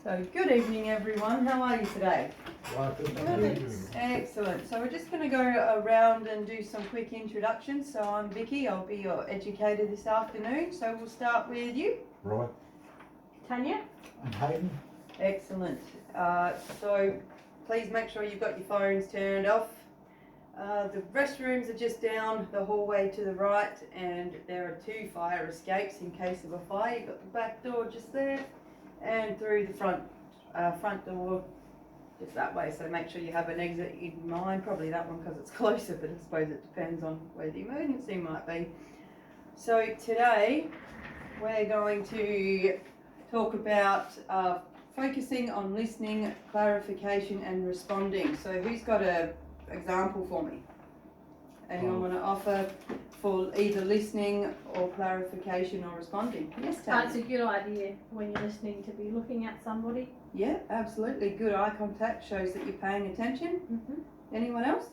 So good evening everyone, how are you today? Good. Excellent, so we're just going to go around and do some quick introductions. So I'm Vicky, I'll be your educator this afternoon. So we'll start with you. Right. Tanya? And Hayden. Excellent, so please make sure you've got your phones turned off. The restrooms are just down the hallway to the right, and there are 2 fire escapes in case of a fire. You've got the back door just there and through the front door just that way, so make sure you have an exit in mind, probably that one because it's closer, but I suppose it depends on where the emergency might be. So today we're going to talk about focusing on listening, clarification and responding. So who's got an example for me? Anyone want to offer for either listening or clarification or responding? Yes, Tanya. It's a good idea when you're listening to be looking at somebody. Yeah, absolutely. Good eye contact shows that you're paying attention. Mm-hmm. Anyone else?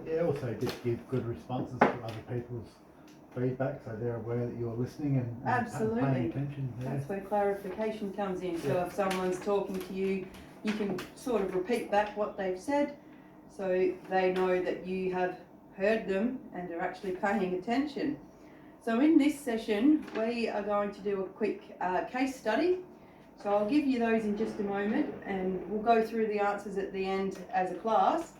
Yeah, also just give good responses to other people's feedback so they're aware that you're listening and Absolutely. paying attention. Yeah. That's where clarification comes in. So Yeah. if someone's talking to you, you can sort of repeat back what they've said so they know that you have heard them and are actually paying attention. So in this session, we are going to do a quick case study. So I'll give you those in just a moment and we'll go through the answers at the end as a class.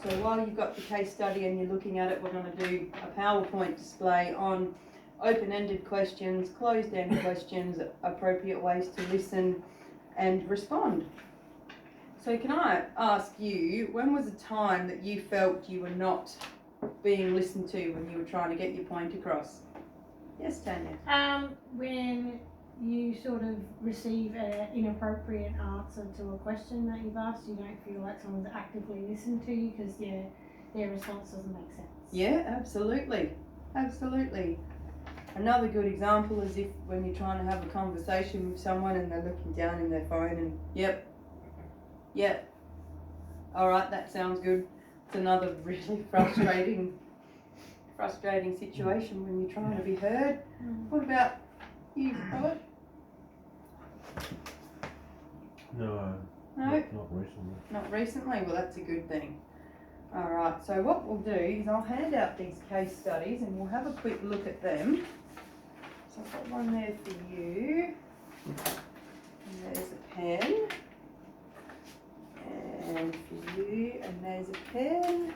So while you've got the case study and you're looking at it, we're going to do a PowerPoint display on open-ended questions, closed-end questions, appropriate ways to listen and respond. So can I ask you, when was a time that you felt you were not being listened to when you were trying to get your point across? Yes, Tanya. When you sort of receive an inappropriate answer to a question that you've asked, you don't feel like someone's actively listened to you because their response doesn't make sense. Yeah, absolutely. Absolutely. Another good example is if when you're trying to have a conversation with someone and they're looking down in their phone and yep, alright, that sounds good. It's another really frustrating situation when you're trying to be heard. What about you, Robert? No. No? Not recently. Not recently? Well, that's a good thing. Alright, so what we'll do is I'll hand out these case studies and we'll have a quick look at them. So I've got one there for you. And there's a pen. And for you, and there's a pen.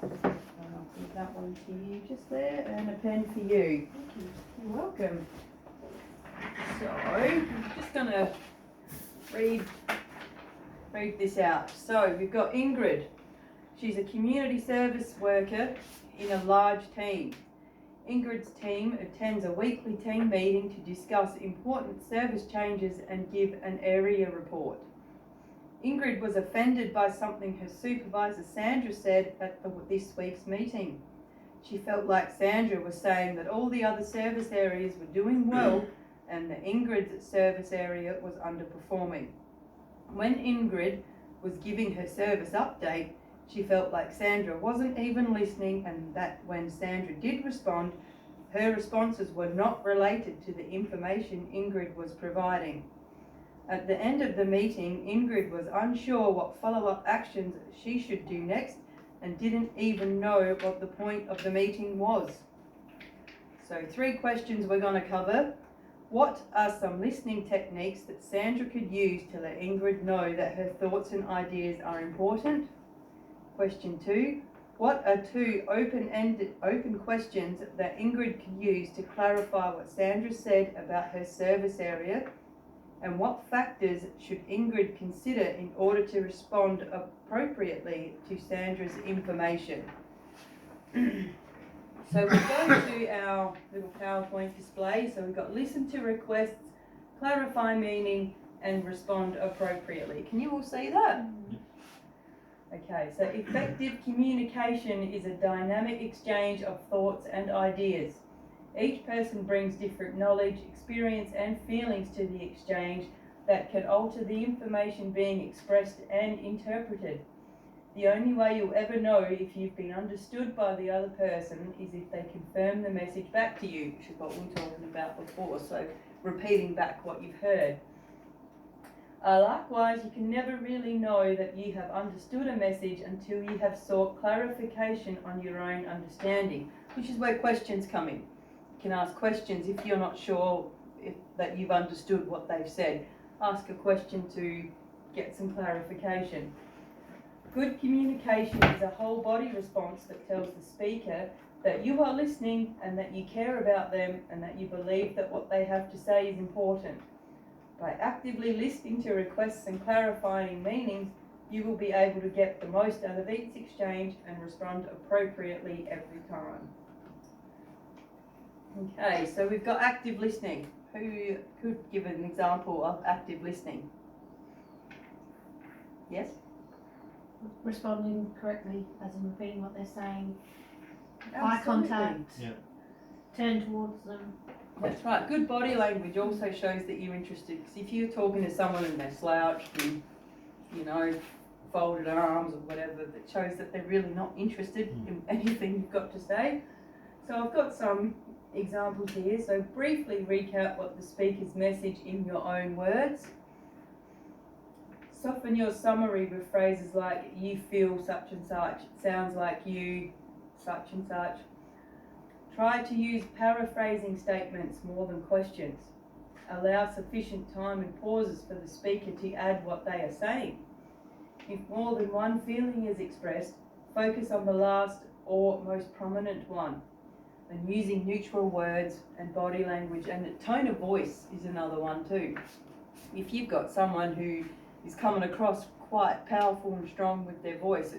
And I'll give that one to you just there, and a pen for you. Thank you. You're welcome. So, I'm just going to read this out. So, we've got Ingrid. She's a community service worker in a large team. Ingrid's team attends a weekly team meeting to discuss important service changes and give an area report. Ingrid was offended by something her supervisor Sandra said at this week's meeting. She felt like Sandra was saying that all the other service areas were doing well and that Ingrid's service area was underperforming. When Ingrid was giving her service update, she felt like Sandra wasn't even listening and that when Sandra did respond, her responses were not related to the information Ingrid was providing. At the end of the meeting, Ingrid was unsure what follow-up actions she should do next and didn't even know what the point of the meeting was. So 3 questions we're going to cover. What are some listening techniques that Sandra could use to let Ingrid know that her thoughts and ideas are important? Question 2. What are 2 open questions that Ingrid could use to clarify what Sandra said about her service area? And what factors should Ingrid consider in order to respond appropriately to Sandra's information? So we'll go to our little PowerPoint display. So we've got listen to requests, clarify meaning, and respond appropriately. Can you all see that? Okay, so effective communication is a dynamic exchange of thoughts and ideas. Each person brings different knowledge, experience and feelings to the exchange that can alter the information being expressed and interpreted. The only way you'll ever know if you've been understood by the other person is if they confirm the message back to you, which is what we were talking about before. So repeating back what you've heard. Likewise, you can never really know that you have understood a message until you have sought clarification on your own understanding, which is where questions come in. You can ask questions if you're not sure that you've understood what they've said. Ask a question to get some clarification. Good communication is a whole body response that tells the speaker that you are listening and that you care about them and that you believe that what they have to say is important. By actively listening to requests and clarifying meanings, you will be able to get the most out of each exchange and respond appropriately every time. Okay, so we've got active listening. Who could give an example of active listening? Yes? Responding correctly, as in repeating what they're saying. Eye Absolutely. contact. Yeah. Turn towards them. That's right. Good body language also shows that you're interested. Because if you're talking to someone and they're slouched and, folded arms or whatever, that shows that they're really not interested in anything you've got to say. So I've got some examples here. So briefly recap what the speaker's message in your own words. Soften your summary with phrases like, you feel such and such, it sounds like you, such and such. Try to use paraphrasing statements more than questions. Allow sufficient time and pauses for the speaker to add what they are saying. If more than one feeling is expressed, focus on the last or most prominent one. And using neutral words and body language, and the tone of voice is another one too. If you've got someone who is coming across quite powerful and strong with their voice,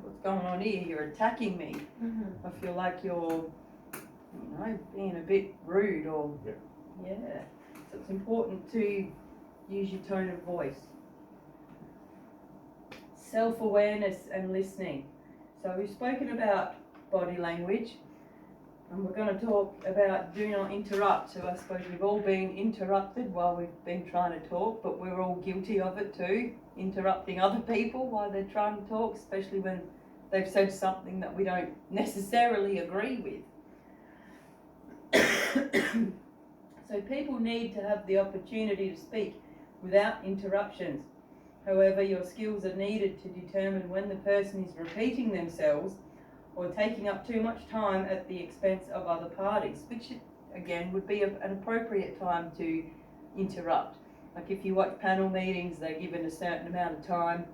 what's going on here? You're attacking me. Mm-hmm. I feel like you're, being a bit rude or, yeah. So it's important to use your tone of voice. Self-awareness and listening. So we've spoken about body language, and we're going to talk about do not interrupt. So I suppose we've all been interrupted while we've been trying to talk, but we're all guilty of it too, interrupting other people while they're trying to talk, especially when they've said something that we don't necessarily agree with. So people need to have the opportunity to speak without interruptions. However, your skills are needed to determine when the person is repeating themselves or taking up too much time at the expense of other parties, which again would be an appropriate time to interrupt. Like if you watch panel meetings, they're given a certain amount of time.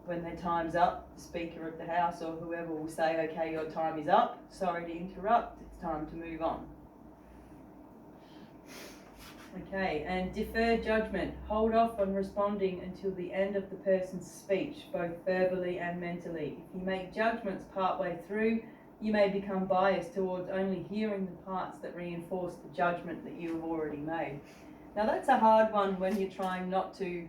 When their time's up, the speaker of the house or whoever will say, okay, your time is up, sorry to interrupt, it's time to move on. Okay, and defer judgment. Hold off on responding until the end of the person's speech, both verbally and mentally. If you make judgments partway through, you may become biased towards only hearing the parts that reinforce the judgment that you have already made. Now that's a hard one when you're trying not to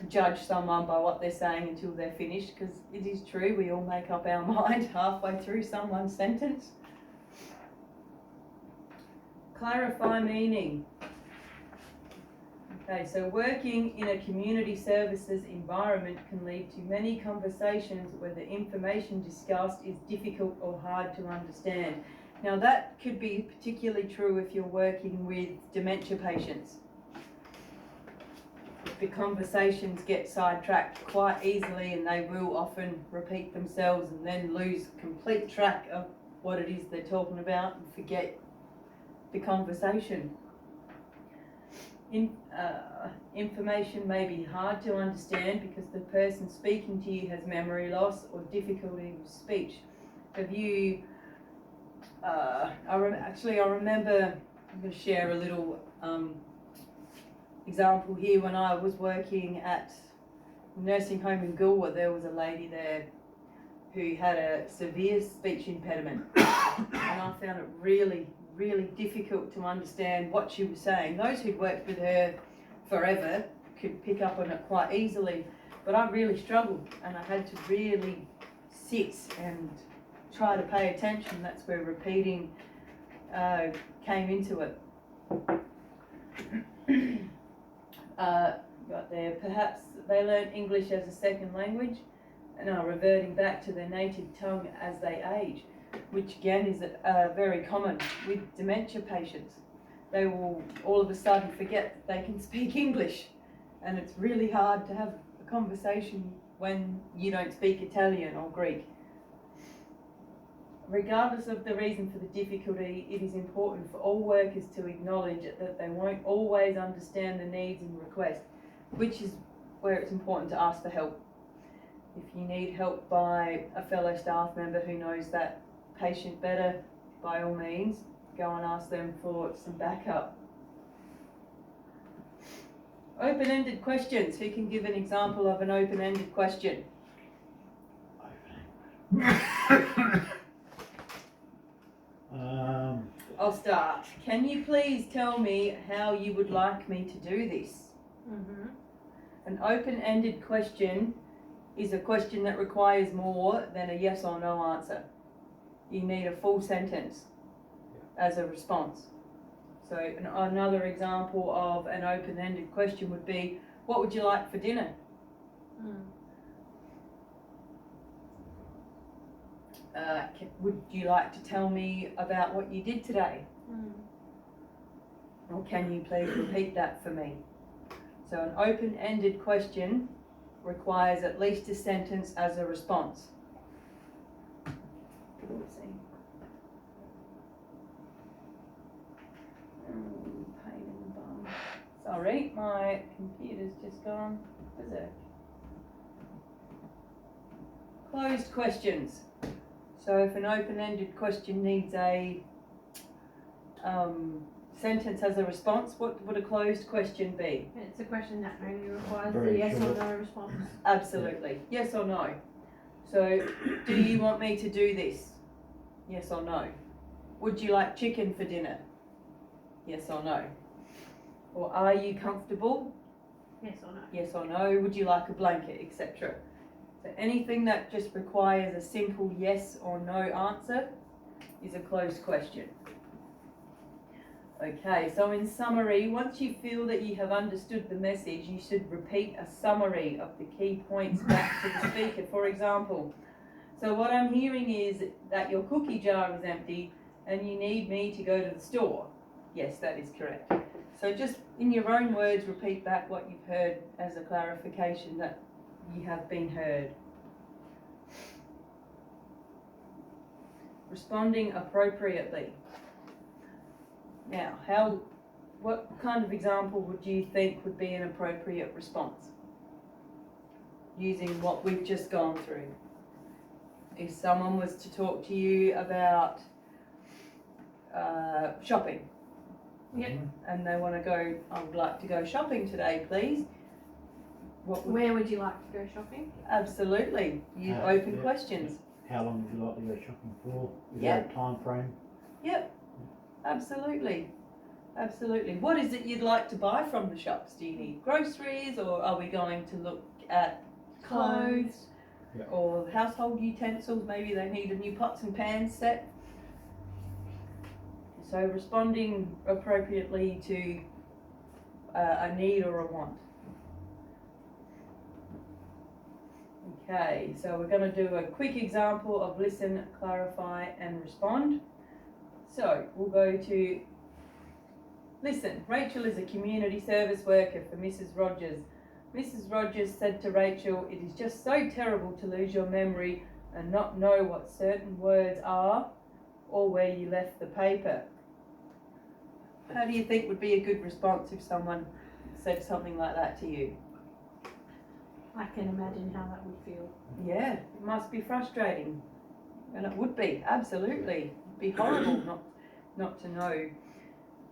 judge someone by what they're saying until they're finished, because it is true, we all make up our mind halfway through someone's sentence. Clarify meaning. Okay, so working in a community services environment can lead to many conversations where the information discussed is difficult or hard to understand. Now that could be particularly true if you're working with dementia patients. The conversations get sidetracked quite easily and they will often repeat themselves and then lose complete track of what it is they're talking about and forget the conversation. Information may be hard to understand because the person speaking to you has memory loss or difficulty with speech. Have you, I remember, I'm going to share a little example here. When I was working at a nursing home in Goolwa, there was a lady there who had a severe speech impediment and I found it really difficult to understand what she was saying. Those who'd worked with her forever could pick up on it quite easily, but I really struggled and I had to really sit and try to pay attention. That's where repeating came into it. Got there. Perhaps they learn English as a second language and are reverting back to their native tongue as they age, which again is very common with dementia patients. they will all of a sudden forget that they can speak English. And it's really hard to have a conversation when you don't speak Italian or Greek. Regardless of the reason for the difficulty, it is important for all workers to acknowledge that they won't always understand the needs and requests, which is where it's important to ask for help. If you need help by a fellow staff member who knows that patient better, by all means, go and ask them for some backup. Open-ended questions. Who can give an example of an open-ended question? I'll start. Can you please tell me how you would like me to do this? Mm-hmm. An open-ended question is a question that requires more than a yes or no answer. You need a full sentence as a response. So another example of an open-ended question would be, what would you like for dinner? Would you like to tell me about what you did today? Or can you please repeat that for me? So an open-ended question requires at least a sentence as a response. Let's see. Pain in the bum. Sorry, my computer's just gone berserk. Closed questions. So if an open-ended question needs a sentence as a response, what would a closed question be? It's a question that only requires Very a yes short. or no response. Absolutely. Yes or no. So, do you want me to do this? Yes or no. Would you like chicken for dinner? Yes or no. Or are you comfortable? Yes or no. Yes or no. Would you like a blanket, etc. So anything that just requires a simple yes or no answer is a closed question. Okay, so in summary, once you feel that you have understood the message, you should repeat a summary of the key points back to the speaker. For example, so what I'm hearing is that your cookie jar is empty and you need me to go to the store. Yes, that is correct. So just in your own words, repeat back what you've heard as a clarification that you have been heard. Responding appropriately. Now, what kind of example would you think would be an appropriate response? Using what we've just gone through. If someone was to talk to you about shopping, Yep. and they want to go, I would like to go shopping today, please. Where would you like to go shopping? Absolutely. Use How- open yeah. questions. How long would you like to go shopping for? Is Yeah. there a time frame? Yep. Absolutely. Absolutely. What is it you'd like to buy from the shops? Do you need groceries, or are we going to look at clothes Yeah. or household utensils? Maybe they need a new pots and pans set. So responding appropriately to a need or a want. Okay, so we're going to do a quick example of listen, clarify and respond. So we'll go to listen. Rachel is a community service worker for Mrs. Rogers. Mrs. Rogers said to Rachel, "It is just so terrible to lose your memory and not know what certain words are or where you left the paper." How do you think would be a good response if someone said something like that to you? I can imagine how that would feel. Yeah, it must be frustrating. And it would be, absolutely. It'd be horrible not to know.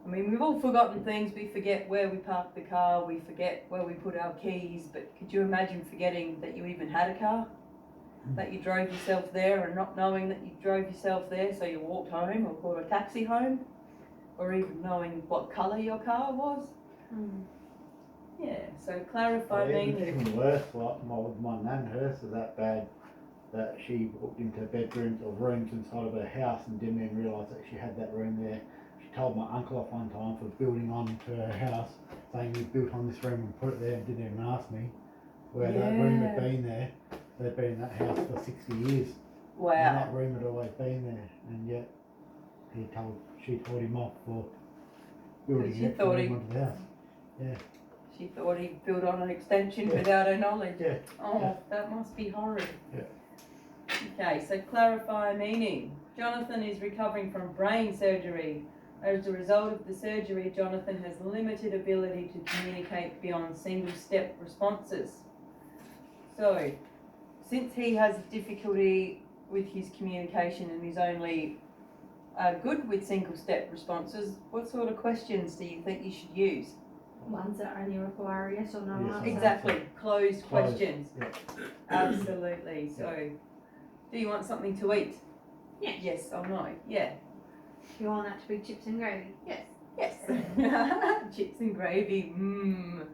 I mean, we've all forgotten things. We forget where we parked the car, we forget where we put our keys, but could you imagine forgetting that you even had a car? That you drove yourself there and not knowing that you drove yourself there, so you walked home or caught a taxi home? Or even knowing what colour your car was? Yeah, so clarify Well, meaning. even worse, like my nan, hers was that bad that she walked into bedrooms or rooms inside of her house and didn't even realise that she had that room there. She told my uncle off one time for building onto her house, saying we built on this room and put it there and didn't even ask me. Where that room had been there, they'd been in that house for 60 years. And Wow. that room had always been there, and yet she told him off for building she it thought to he- move onto the house. She thought he'd built on an extension Yeah. without her knowledge. Yeah. Oh, Yeah. that must be horrid. Yeah. Okay, so clarify meaning. Jonathan is recovering from brain surgery. As a result of the surgery, Jonathan has limited ability to communicate beyond single-step responses. So, since he has difficulty with his communication and is only good with single-step responses, what sort of questions do you think you should use? Ones that only require a yes or no Yes. answer. Exactly, closed Closed, questions. yeah. Absolutely. So, do you want something to eat? Yes. Yes or no? Yeah. You want that to be chips and gravy? Yes. Yes. Chips and gravy. Mmm.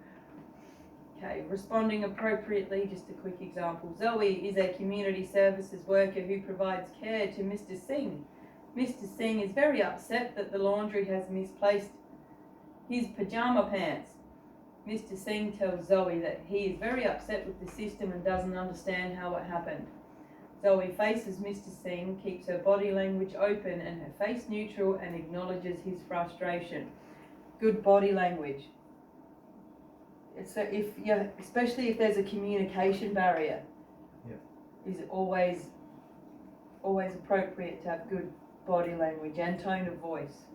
Okay, responding appropriately, just a quick example. Zoe is a community services worker who provides care to Mr. Singh. Mr. Singh is very upset that the laundry has misplaced his pajama pants. Mr. Singh tells Zoe that he is very upset with the system and doesn't understand how it happened. Zoe faces Mr. Singh, keeps her body language open and her face neutral, and acknowledges his frustration. Good body language. So especially if there's a communication barrier, is it always appropriate to have good body language and tone of voice.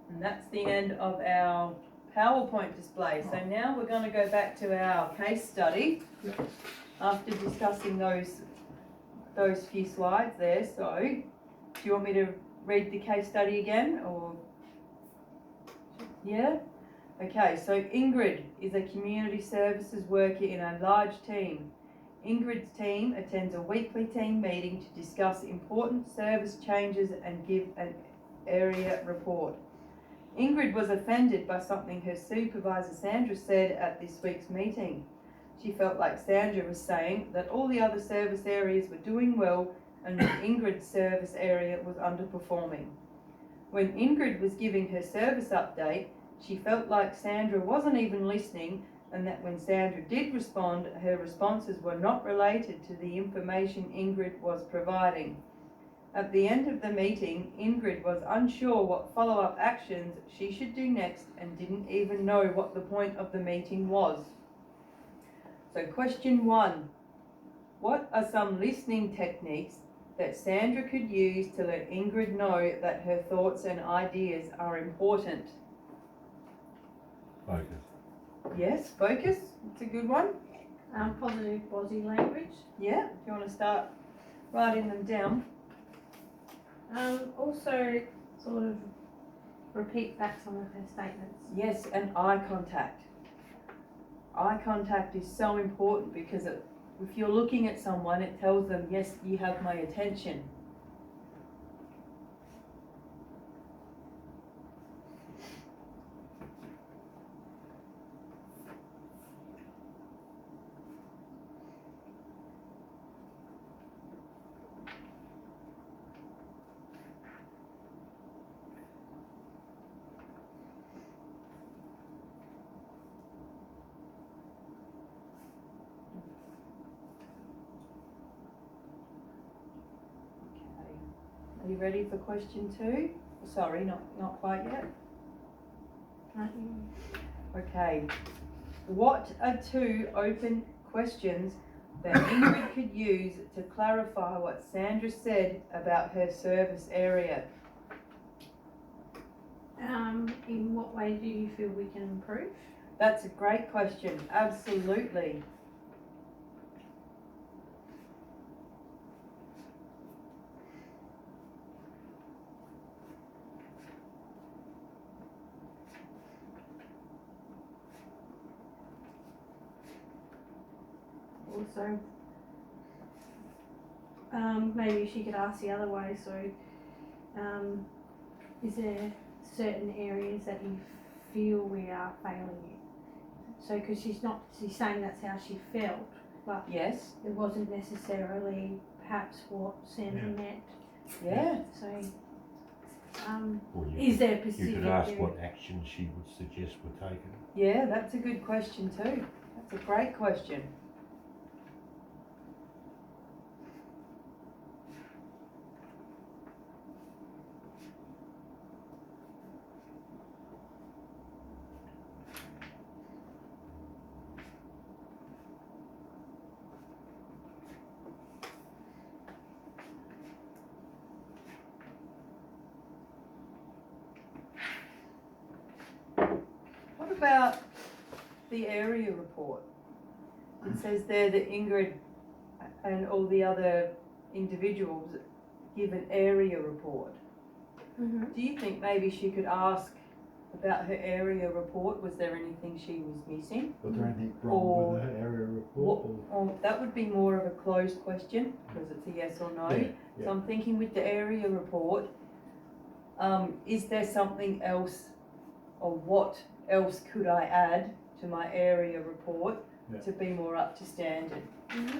And that's the end of our PowerPoint display. So now we're going to go back to our case study after discussing those few slides there. So, do you want me to read the case study again, or? Yeah? Okay, so Ingrid is a community services worker in a large team. Ingrid's team attends a weekly team meeting to discuss important service changes and give an area report. Ingrid was offended by something her supervisor Sandra said at this week's meeting. She felt like Sandra was saying that all the other service areas were doing well and that Ingrid's service area was underperforming. When Ingrid was giving her service update, she felt like Sandra wasn't even listening, and that when Sandra did respond, her responses were not related to the information Ingrid was providing. At the end of the meeting, Ingrid was unsure what follow-up actions she should do next and didn't even know what the point of the meeting was. So question 1. What are some listening techniques that Sandra could use to let Ingrid know that her thoughts and ideas are important? Focus. Yes, focus. It's a good one. Positive body language. Yeah, if you want to start writing them down. Also sort of repeat back some of her statements. Yes, and eye contact. Eye contact is so important because if you're looking at someone, it tells them, yes, you have my attention. Are you ready for question 2? Sorry, not quite yet. Okay. What are 2 open questions that Ingrid could use to clarify what Sandra said about her service area? In what way do you feel we can improve? That's a great question. Absolutely. Also, maybe she could ask the other way. So, is there certain areas that you feel we are failing in? So, because she's saying that's how she felt, but Yes. it wasn't necessarily perhaps what Sandra meant. Yeah. So, Or is there you specific could ask area- what action she would suggest were taken. Yeah, that's a good question too. That's a great question. about the area report? It says there that Ingrid and all the other individuals give an area report. Mm-hmm. Do you think maybe she could ask about her area report? Was there anything she was missing? Was there anything wrong with her area report? Or that would be more of a closed question because it's a yes or no. Yeah, So yeah. I'm thinking with the area report, is there something else or what else could I add to my area report Yeah. to be more up to standard? Mm-hmm.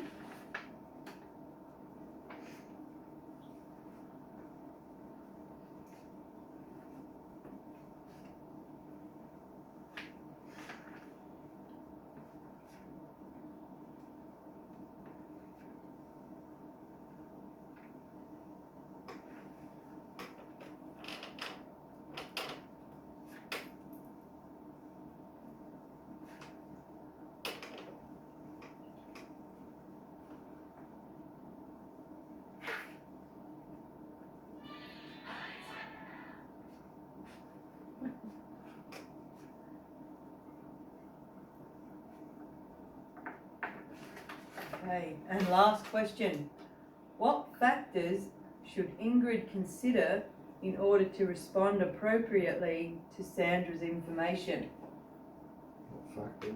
Okay, and last question. What factors should Ingrid consider in order to respond appropriately to Sandra's information? What factors?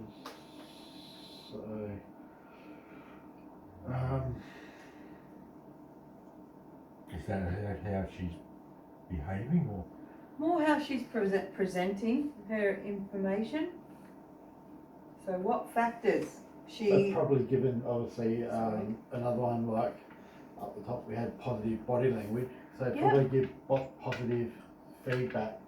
So, Is that how she's behaving, or? More how she's presenting her information. So what factors I've she, probably given, obviously, another one like up the top we had positive body language. So Yeah. probably give positive feedback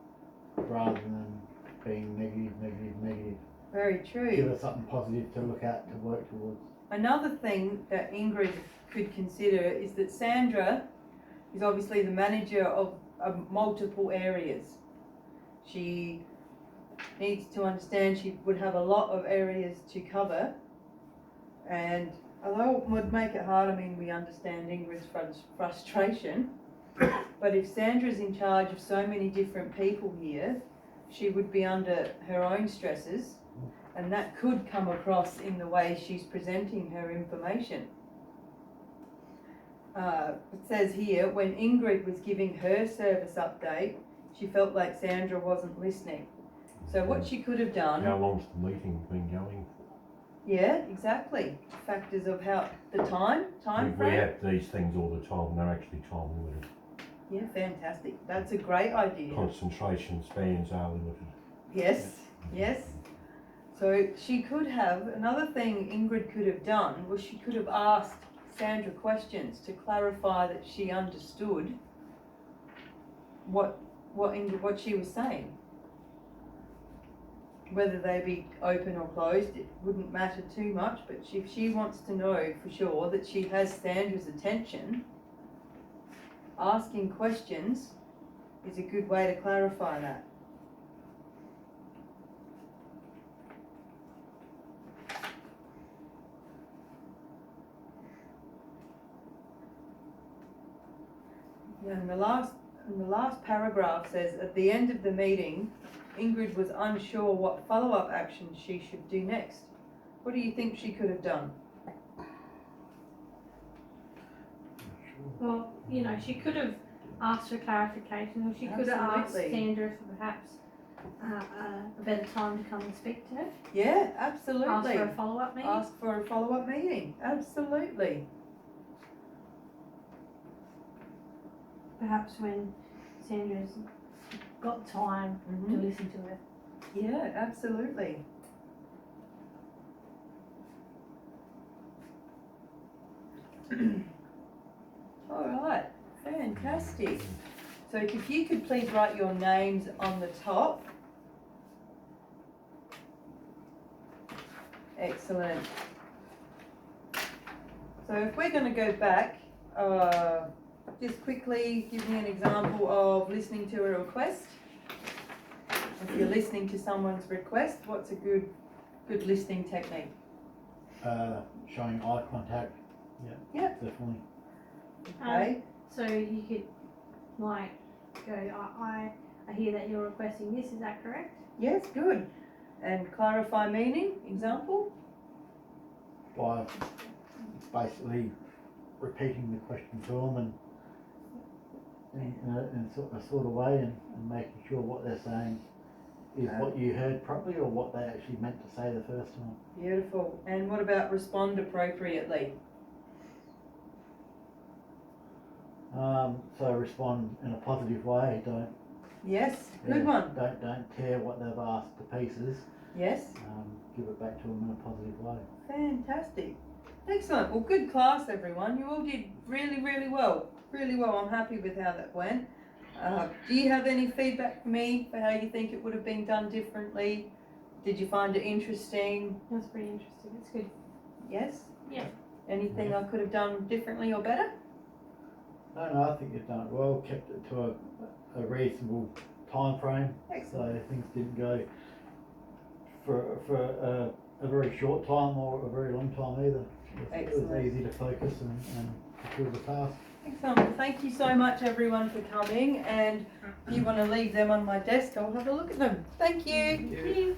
rather than being negative. very Give true. her something positive to look at, to work towards. Another thing that Ingrid could consider is that Sandra is obviously the manager of multiple areas. She needs to understand she would have a lot of areas to cover, and although it would make it hard, I mean, we understand Ingrid's frustration, but if Sandra's in charge of so many different people here, she would be under her own stresses, and that could come across in the way she's presenting her information. It says here, when Ingrid was giving her service update, she felt like Sandra wasn't listening. So what she could have done, How long's the meeting been going for? yeah, exactly, factors of how, the time We frame. have these things all the time, they're actually time limited. Yeah, fantastic, that's a great idea. Concentration spans are limited. Yes, yes. So she could have, another thing Ingrid could have done was she could have asked Sandra questions to clarify that she understood what she was saying. Whether they be open or closed, it wouldn't matter too much, but if she wants to know for sure that she has Sandra's attention, asking questions is a good way to clarify that. And the last paragraph says, at the end of the meeting, Ingrid was unsure what follow-up action she should do next. What do you think she could have done? Well, you know, she could have asked for clarification, or she could have asked Absolutely. Sandra for perhaps a better time to come and speak to her. Yeah, Ask absolutely. for a follow-up meeting. Ask for a follow-up meeting, absolutely. Perhaps when Sandra's got time to Mhm. listen to her. Yeah, absolutely. All right, fantastic. So if you could please write your names on the top. Excellent. So if we're going to go back, just quickly give me an example of listening to a request. If you're listening to someone's request, what's a good listening technique? Showing eye contact. Yeah. Yep. Definitely. Okay. So you could like go, I hear that you're requesting this, is that correct? Yes, good. And clarify meaning, example? By basically repeating the question to them in a sort of way and making sure what they're saying is what you heard properly or what they actually meant to say the first time. Beautiful. And what about respond appropriately? So respond in a positive way. Don't Yes, good one. Don't tear what they've asked to pieces. Yes, Give it back to them in a positive way. fantastic. Excellent. Well, good class, everyone. You all did really, really well. Really well. I'm happy with how that went. Do you have any feedback for me for how you think it would have been done differently? Did you find it interesting? That's pretty interesting. It's good. Yes? Yeah. Anything I could have done differently or better? No, I think you've done it well. Kept it to a reasonable time frame, Excellent. so things didn't go for a very short time or a very long time either. It was Excellent. easy to focus and fulfill the task. Excellent. Well, thank you so much, everyone, for coming. And if you want to leave them on my desk, I'll have a look at them. Thank you. Thank you.